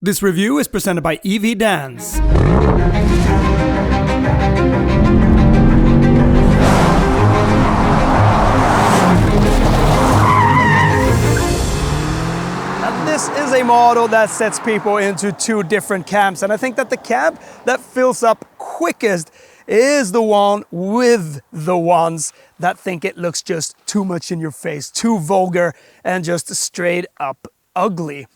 This review is presented by EV Dance. And this is a model that sets people into two different camps, and I think that the camp that fills up quickest is the one with the ones that think it looks just too much in your face, too vulgar, and just straight up ugly.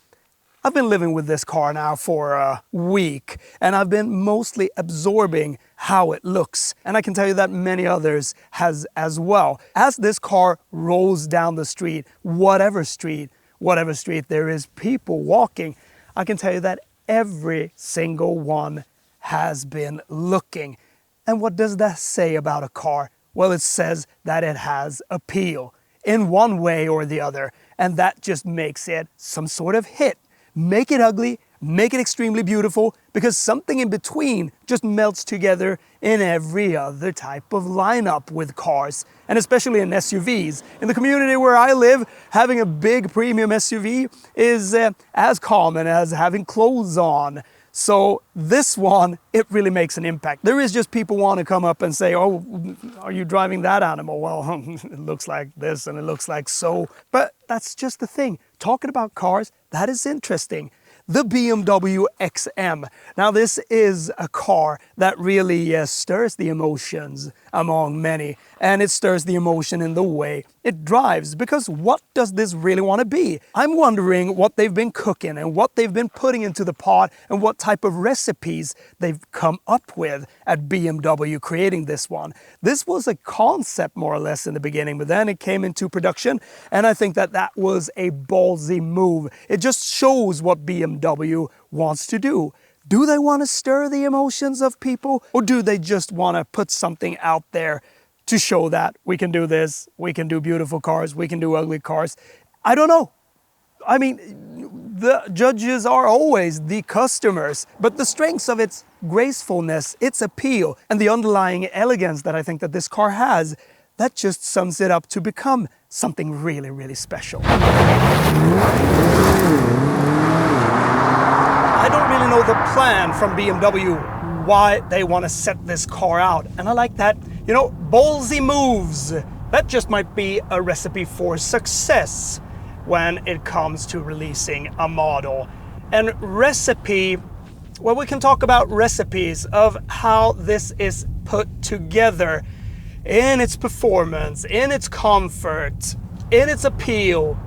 I've been living with this car now for a week, and I've been mostly absorbing how it looks. And I can tell you that many others has as well. As this car rolls down the street, whatever street there is people walking, I can tell you that every single one has been looking. And what does that say about a car? Well, it says that it has appeal in one way or the other, and that just makes it some sort of hit. Make it ugly, make it extremely beautiful, because something in between just melts together in every other type of lineup with cars, and especially in SUVs. In the community where I live, having a big premium SUV is as common as having clothes on. So this one, it really makes an impact. There is just people want to come up and say, oh, are you driving that animal? Well, it looks like this and it looks like so. But that's just the thing. Talking about cars, that is interesting. The BMW XM. Now this is a car that really stirs the emotions among many, and it stirs the emotion in the way it drives, because what does this really want to be? I'm wondering what they've been cooking and what they've been putting into the pot and what type of recipes they've come up with at BMW creating this one. This was a concept more or less in the beginning, but then it came into production, and I think that that was a ballsy move. It just shows what BMW wants to do. Do they want to stir the emotions of people, or do they just want to put something out there to show that we can do this, we can do beautiful cars, we can do ugly cars? I don't know. I mean, the judges are always the customers, but the strengths of its gracefulness, its appeal, and the underlying elegance that I think that this car has, that just sums it up to become something really, really special. I don't really know the plan from BMW, why they want to set this car out. And I like that, ballsy moves. That just might be a recipe for success when it comes to releasing a model. And recipe, well, we can talk about recipes of how this is put together in its performance, in its comfort, in its appeal,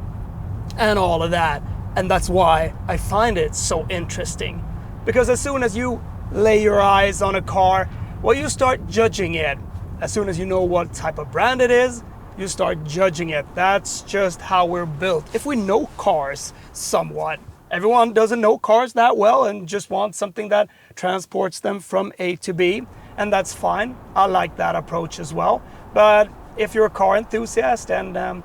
and all of that. And that's why I find it so interesting. Because as soon as you lay your eyes on a car, well, you start judging it. As soon as you know what type of brand it is, you start judging it. That's just how we're built. If we know cars somewhat, everyone doesn't know cars that well and just wants something that transports them from A to B. And that's fine. I like that approach as well. But if you're a car enthusiast and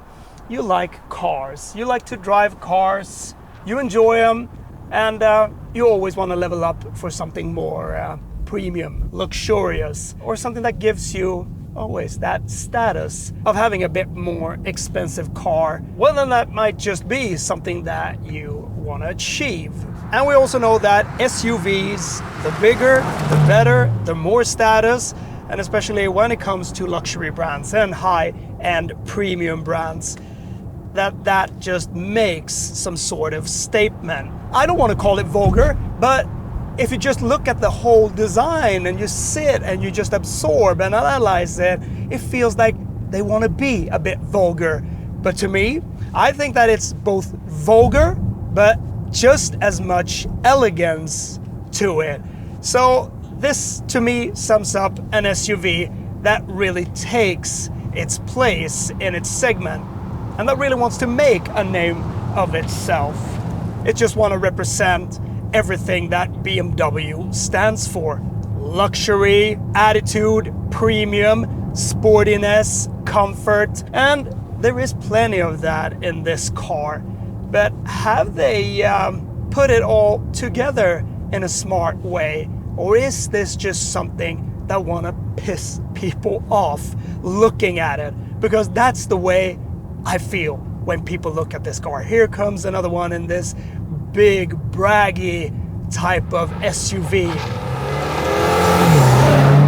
you like cars, you like to drive cars, you enjoy them, and you always want to level up for something more premium, luxurious, or something that gives you always that status of having a bit more expensive car, well, then that might just be something that you want to achieve. And we also know that SUVs, the bigger, the better, the more status, and especially when it comes to luxury brands and high-end premium brands, that just makes some sort of statement. I don't want to call it vulgar, but if you just look at the whole design and you sit and you just absorb and analyze it, it feels like they want to be a bit vulgar. But to me, I think that it's both vulgar, but just as much elegance to it. So this, to me, sums up an SUV that really takes its place in its segment, and that really wants to make a name of itself. It just wants to represent everything that BMW stands for. Luxury, attitude, premium, sportiness, comfort, and there is plenty of that in this car. But have they put it all together in a smart way? Or is this just something that want to piss people off looking at it? Because that's the way I feel when people look at this car. Here comes another one in this big, braggy type of SUV.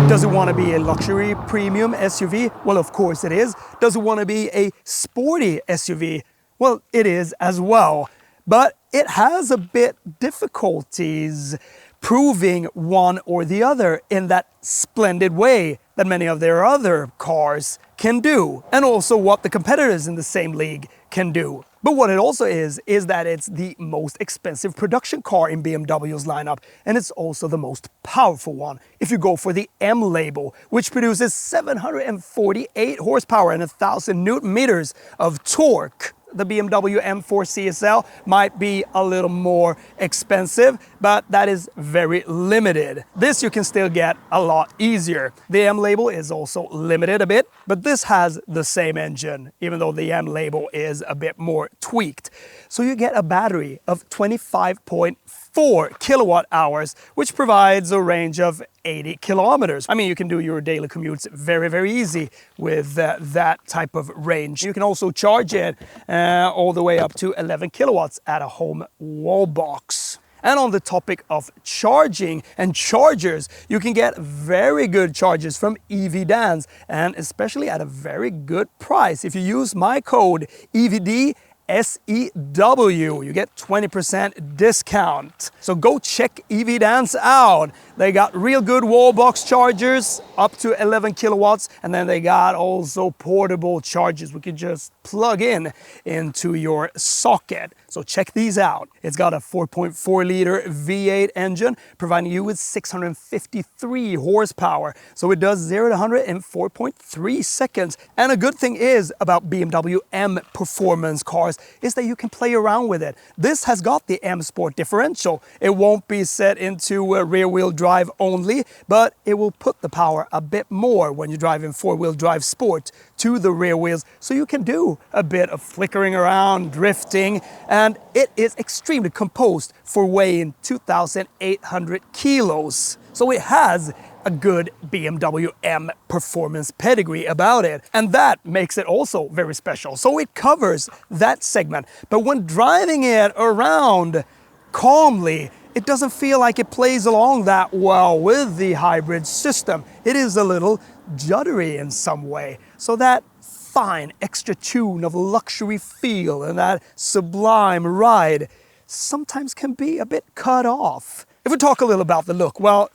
Does it want to be a luxury premium SUV? Well, of course it is. Does it want to be a sporty SUV? Well, it is as well. But it has a bit difficulties proving one or the other in that splendid way that many of their other cars can do, and also what the competitors in the same league can do. But what it also is that it's the most expensive production car in BMW's lineup, and it's also the most powerful one if you go for the M label, which produces 748 horsepower and 1,000 Newton meters of torque. The BMW M4 CSL might be a little more expensive, but that is very limited. This you can still get a lot easier. The M label is also limited a bit, but this has the same engine, even though the M label is a bit more tweaked. So you get a battery of 25.4 kilowatt hours, which provides a range of 80 kilometers. I mean, you can do your daily commutes very, very easy with that type of range. You can also charge it all the way up to 11 kilowatts at a home wall box. And on the topic of charging and chargers, you can get very good chargers from EVDance, and especially at a very good price. If you use my code EVD SEW, you get 20% discount. So go check EVDance out. They got real good wall box chargers up to 11 kilowatts, and then they got also portable chargers we can just plug in into your socket. So check these out. It's got a 4.4 liter V8 engine providing you with 653 horsepower. So it does 0 to 100 in 4.3 seconds. And a good thing is about BMW M performance cars is that you can play around with it. This has got the M Sport differential. It won't be set into rear wheel drive only, but it will put the power a bit more when you drive in 4-wheel drive sport to the rear wheels, so you can do a bit of flickering around, drifting, and it is extremely composed for weighing 2,800 kilos. So it has a good BMW M performance pedigree about it, and that makes it also very special. So it covers that segment, but when driving it around calmly, it doesn't feel like it plays along that well with the hybrid system. It is a little juddery in some way. So that fine extra tune of luxury feel and that sublime ride sometimes can be a bit cut off. If we talk a little about the look, well,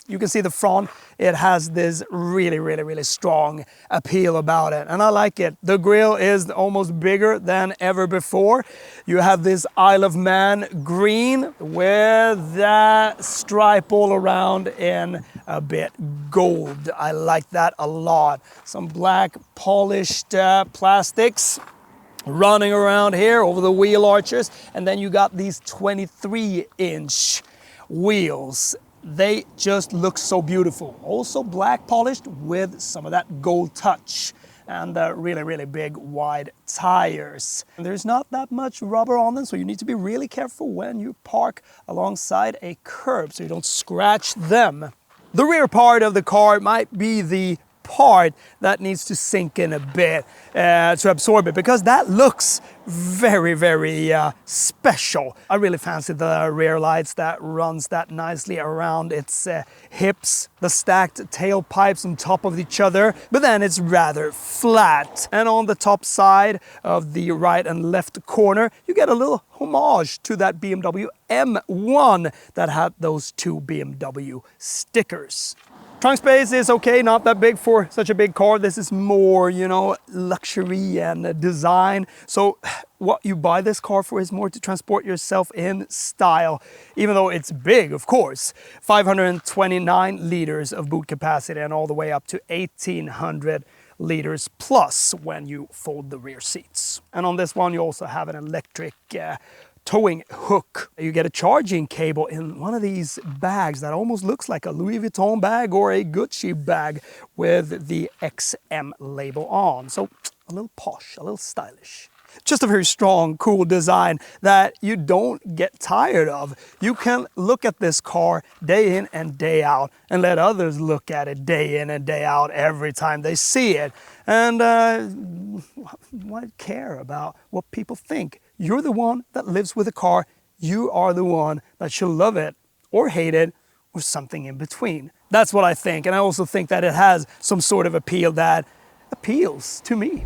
you can see the front, it has this really strong appeal about it, and I like it. The grille is almost bigger than ever before. You have this Isle of Man green with that stripe all around in a bit gold. I like that a lot. Some black polished plastics running around here over the wheel arches, and then you got these 23-inch wheels. They just look so beautiful. Also black polished with some of that gold touch, and really big wide tires. And there's not that much rubber on them, so you need to be really careful when you park alongside a curb so you don't scratch them. The rear part of the car might be the part that needs to sink in a bit to absorb it, because that looks very special. I really fancy the rear lights that runs that nicely around its hips, the stacked tailpipes on top of each other, but then it's rather flat. And on the top side of the right and left corner, you get a little homage to that BMW M1 that had those two BMW stickers. Trunk space is okay, not that big for such a big car. This is more, you know, luxury and design. So what you buy this car for is more to transport yourself in style, even though it's big, of course. 529 liters of boot capacity and all the way up to 1,800 liters plus when you fold the rear seats. And on this one, you also have an electric towing hook. You get a charging cable in one of these bags that almost looks like a Louis Vuitton bag or a Gucci bag with the XM label on. So a little posh, a little stylish. Just a very strong, cool design that you don't get tired of. You can look at this car day in and day out and let others look at it day in and day out every time they see it. And why care about what people think? You're the one that lives with the car you are the one that should love it or hate it or something in between. That's what I think, and I also think that it has some sort of appeal that appeals to me.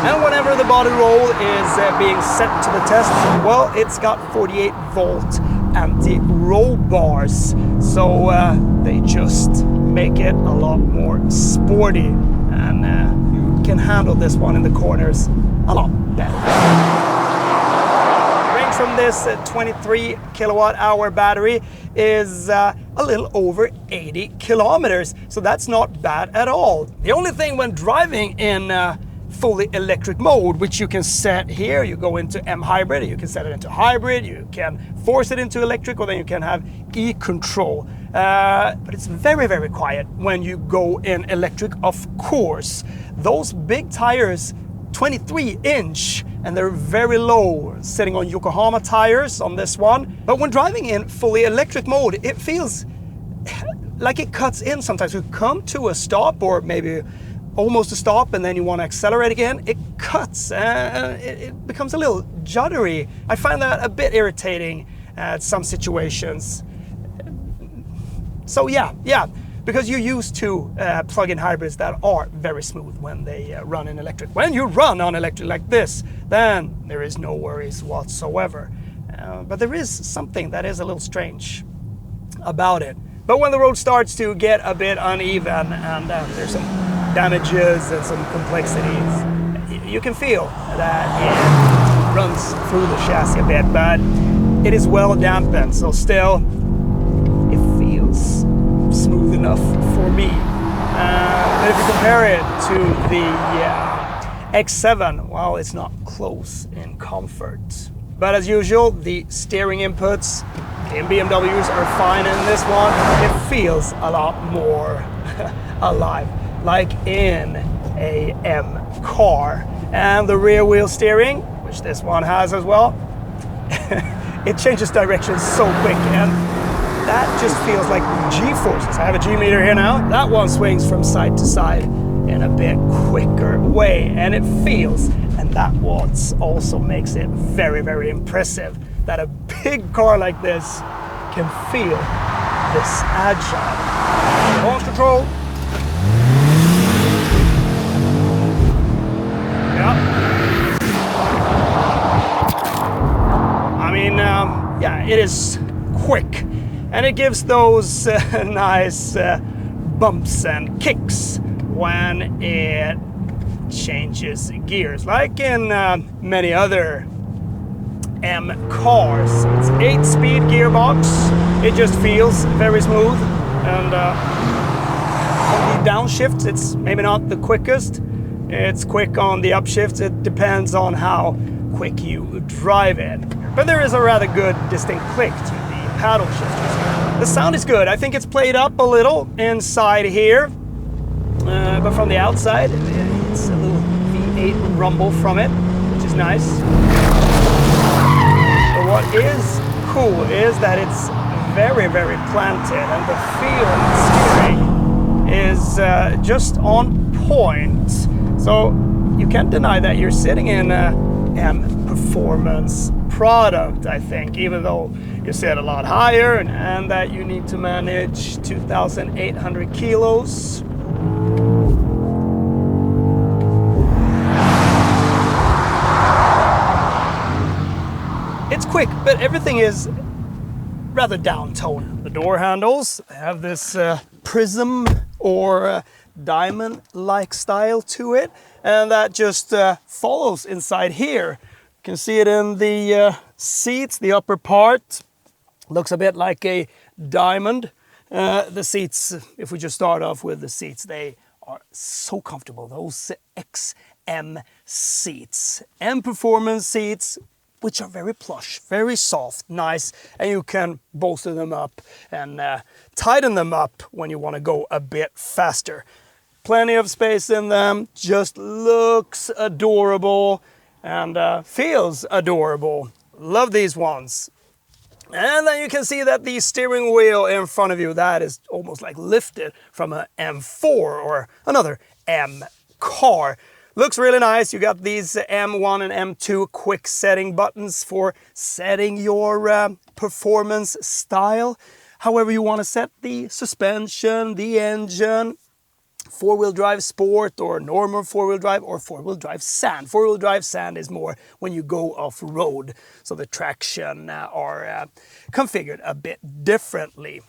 And whenever the body roll is being set to the test, well, it's got 48-volt anti-roll bars, so they just make it a lot more sporty, and you can handle this one in the corners a lot better. Range from this 23 kilowatt hour battery is a little over 80 kilometers, so that's not bad at all. The only thing when driving in fully electric mode, which you can set here, you go into M hybrid, you can set it into hybrid, you can force it into electric, or then you can have e-control. But it's very, very quiet when you go in electric, of course. Those big tires, 23-inch, and they're very low, sitting on Yokohama tires on this one. But when driving in fully electric mode, it feels like it cuts in sometimes. You come to a stop, or maybe almost a stop, and then you want to accelerate again, it cuts, it becomes a little juddery. I find that a bit irritating at some situations. So yeah, because you're used to plug-in hybrids that are very smooth when they run in electric. When you run on electric like this, then there is no worries whatsoever. But there is something that is a little strange about it. But when the road starts to get a bit uneven, and there's some damages and some complexities, you can feel that it runs through the chassis a bit, but it is well dampened, so still it feels smooth enough for me. But if you compare it to the XM, well, it's not close in comfort. But as usual, the steering inputs in BMWs are fine. In this one, it feels a lot more alive, like in a M car. And the rear wheel steering, which this one has as well, it changes direction so quick, and that just feels like G-forces. I have a G-meter here now. That one swings from side to side in a bit quicker way, and it feels, and that what also makes it very, very impressive, that a big car like this can feel this agile. Launch control. I mean, yeah, it is quick, and it gives those nice bumps and kicks when it changes gears, like in many other M cars. It's 8-speed gearbox. It just feels very smooth, and on the downshifts, it's maybe not the quickest. It's quick on the upshifts. It depends on how quick you drive it. But there is a rather good distinct click to the paddle shifters. The sound is good. I think it's played up a little inside here, but from the outside, it's a little V8 rumble from it, which is nice. But what is cool is that it's very, very planted, and the feel and steering is just on point. So you can't deny that you're sitting in a M performance product, I think, even though you sit a lot higher and that you need to manage 2,800 kilos. It's quick, but everything is rather down-toned. The door handles have this prism or diamond-like style to it, and that just follows inside here. You can see it in the seats. The upper part looks a bit like a diamond. The seats, if we just start off with the seats, they are so comfortable. Those XM seats, M performance seats, which are very plush, very soft, nice, and you can bolster them up and tighten them up when you want to go a bit faster. Plenty of space in them, just looks adorable and feels adorable. Love these ones. And then you can see that the steering wheel in front of you, that is almost like lifted from an M4 or another M car. Looks really nice. You got these M1 and M2 quick setting buttons for setting your performance style. However you want to set the suspension, the engine, four-wheel drive sport or normal four-wheel drive or four-wheel drive sand. Four-wheel drive sand is more when you go off-road, so the traction are configured a bit differently.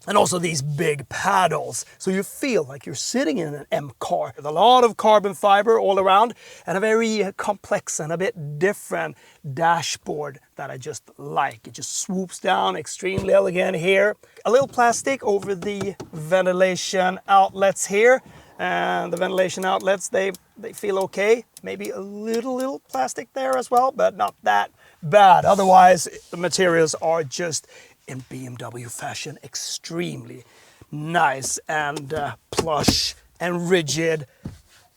And also these big paddles, so you feel like you're sitting in an M car with a lot of carbon fiber all around and a very complex and a bit different dashboard that I just like. It just swoops down, extremely elegant here. A little plastic over the ventilation outlets here, and the ventilation outlets, they feel okay. Maybe a little plastic there as well, but not that bad. Otherwise, the materials are just, in BMW fashion, extremely nice and plush and rigid.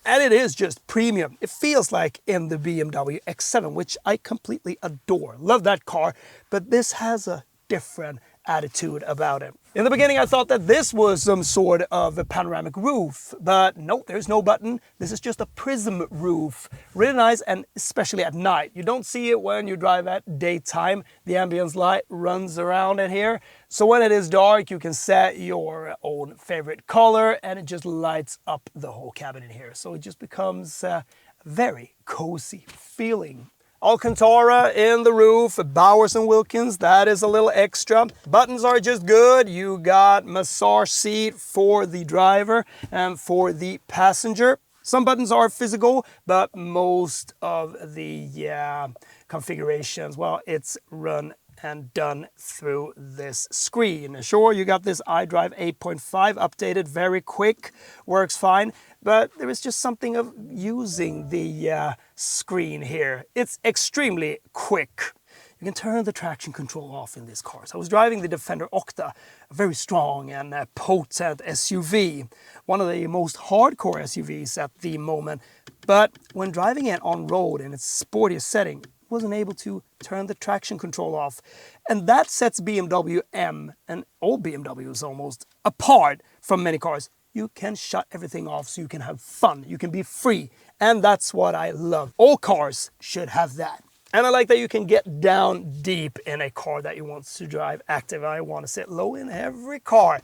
And it is just premium. It feels like in the BMW XM, which I completely adore. Love that car, but this has a different attitude about it. In the beginning, I thought that this was some sort of a panoramic roof, but no, there's no button. This is just a prism roof. Really nice, and especially at night. You don't see it when you drive at daytime. The ambience light runs around in here. So when it is dark, you can set your own favorite color, and it just lights up the whole cabin in here. So it just becomes a very cozy feeling. Alcantara in the roof, Bowers & Wilkins, that is a little extra. Buttons are just good. You got massage seat for the driver and for the passenger. Some buttons are physical, but most of the configurations, well, it's run and done through this screen. Sure, you got this iDrive 8.5 updated, very quick, works fine, but there is just something of using the screen here. It's extremely quick. You can turn the traction control off in this car. So I was driving the Defender Octa, a very strong and potent SUV, one of the most hardcore SUVs at the moment. But when driving it on road in its sportiest setting, wasn't able to turn the traction control off. And that sets BMW M and all BMWs almost apart from many cars. You can shut everything off so you can have fun. You can be free. And that's what I love. All cars should have that. And I like that you can get down deep in a car that you want to drive active. I want to sit low in every car.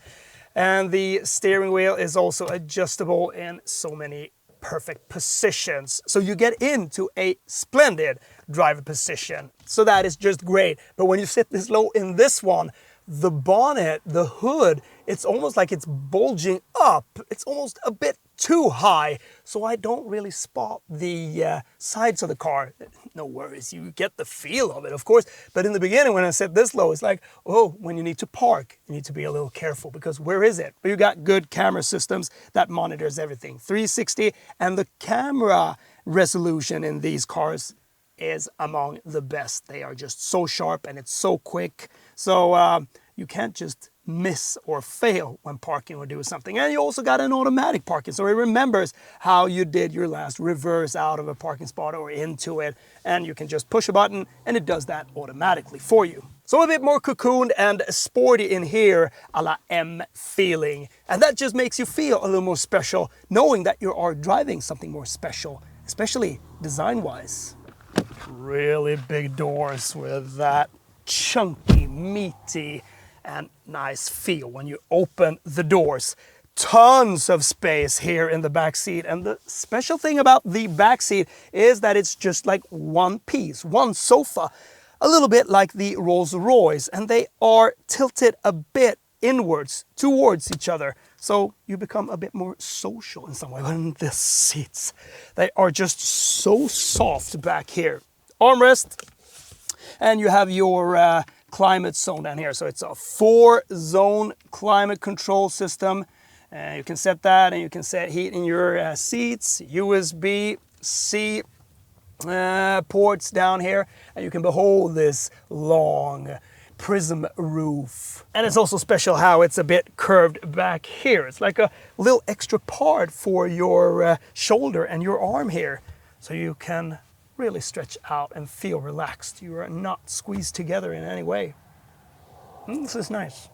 And the steering wheel is also adjustable in so many perfect positions. So you get into a splendid driver position. So that is just great. But when you sit this low in this one, the bonnet, the hood, it's almost like it's bulging up. It's almost a bit too high. So I don't really spot the sides of the car. No worries, you get the feel of it, of course. But in the beginning, when I set this low, it's like, oh, when you need to park, you need to be a little careful because where is it? Well, you got good camera systems that monitors everything. 360, and the camera resolution in these cars is among the best. They are just so sharp and it's so quick. So you can't just miss or fail when parking or doing something. And you also got an automatic parking, so it remembers how you did your last reverse out of a parking spot or into it, and you can just push a button and it does that automatically for you. So a bit more cocooned and sporty in here, a la M feeling. And that just makes you feel a little more special, knowing that you are driving something more special, especially design-wise. Really big doors with that chunky, meaty, and nice feel when you open the doors. Tons of space here in the back seat, and the special thing about the back seat is that it's just like one piece, one sofa, a little bit like the Rolls-Royce, and they are tilted a bit inwards towards each other, so you become a bit more social in some way. And the seats, they are just so soft back here. Armrest, and you have your climate zone down here. So it's a 4-zone climate control system. You can set that, and you can set heat in your seats, USB-C ports down here, and you can behold this long prism roof. And it's also special how it's a bit curved back here. It's like a little extra part for your shoulder and your arm here, so you can really stretch out and feel relaxed. You are not squeezed together in any way. This is nice.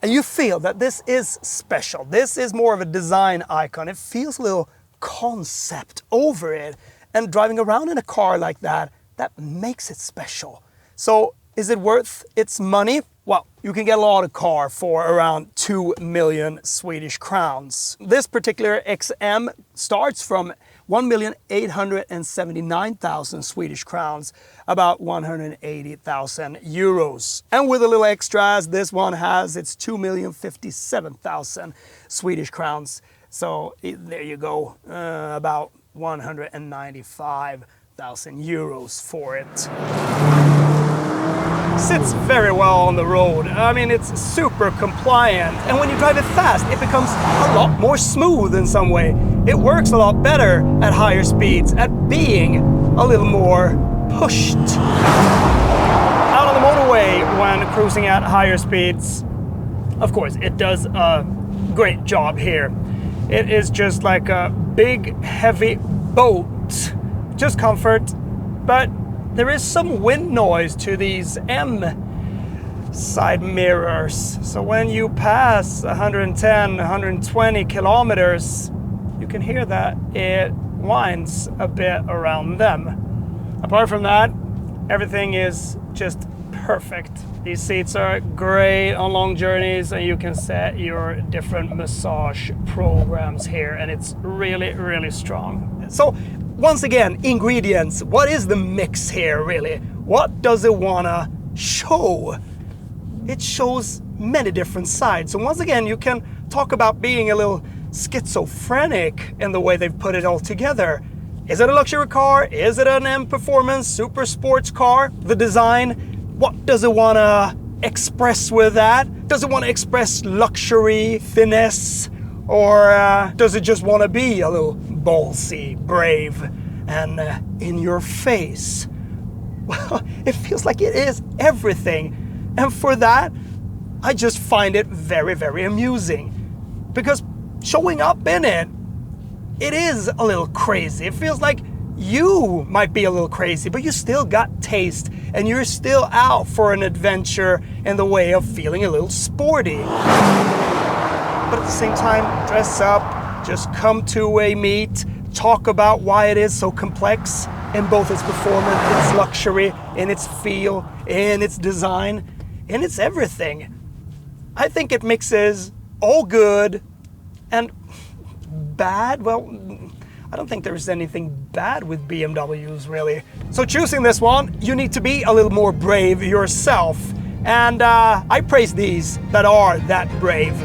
And you feel that this is special. This is more of a design icon. It feels a little concept over it. And driving around in a car like that, that makes it special. So is it worth its money? Well, you can get a lot of car for around 2 million Swedish crowns. This particular XM starts from 1,879,000 Swedish crowns, about 180,000 euros. And with a little extras, this one has its 2,057,000 Swedish crowns. So there you go, about 195,000 euros for it. Sits very well on the road. I mean, it's super compliant, and when you drive it fast, it becomes a lot more smooth in some way. It works a lot better at higher speeds, at being a little more pushed. Out on the motorway, when cruising at higher speeds, of course, it does a great job here. It is just like a big, heavy boat. Just comfort, but there is some wind noise to these M side mirrors. So when you pass 110, 120 kilometers, you can hear that it whines a bit around them. Apart from that, everything is just perfect. These seats are great on long journeys, and you can set your different massage programs here, and it's really, really strong. So once again, ingredients. What is the mix here, really? What does it wanna show? It shows many different sides. So once again, you can talk about being a little schizophrenic in the way they've put it all together. Is it a luxury car? Is it an M Performance super sports car? The design, what does it wanna express with that? Does it wanna express luxury, finesse? Or does it just want to be a little ballsy, brave, and in your face? Well, it feels like it is everything. And for that, I just find it very, very amusing. Because showing up in it, it is a little crazy. It feels like you might be a little crazy, but you still got taste, and you're still out for an adventure in the way of feeling a little sporty. But at the same time, dress up, just come to a meet, talk about why it is so complex in both its performance, its luxury, in its feel, in its design, in its everything. I think it mixes all good and bad. Well, I don't think there's anything bad with BMWs, really. So choosing this one, you need to be a little more brave yourself. And I praise these that are that brave.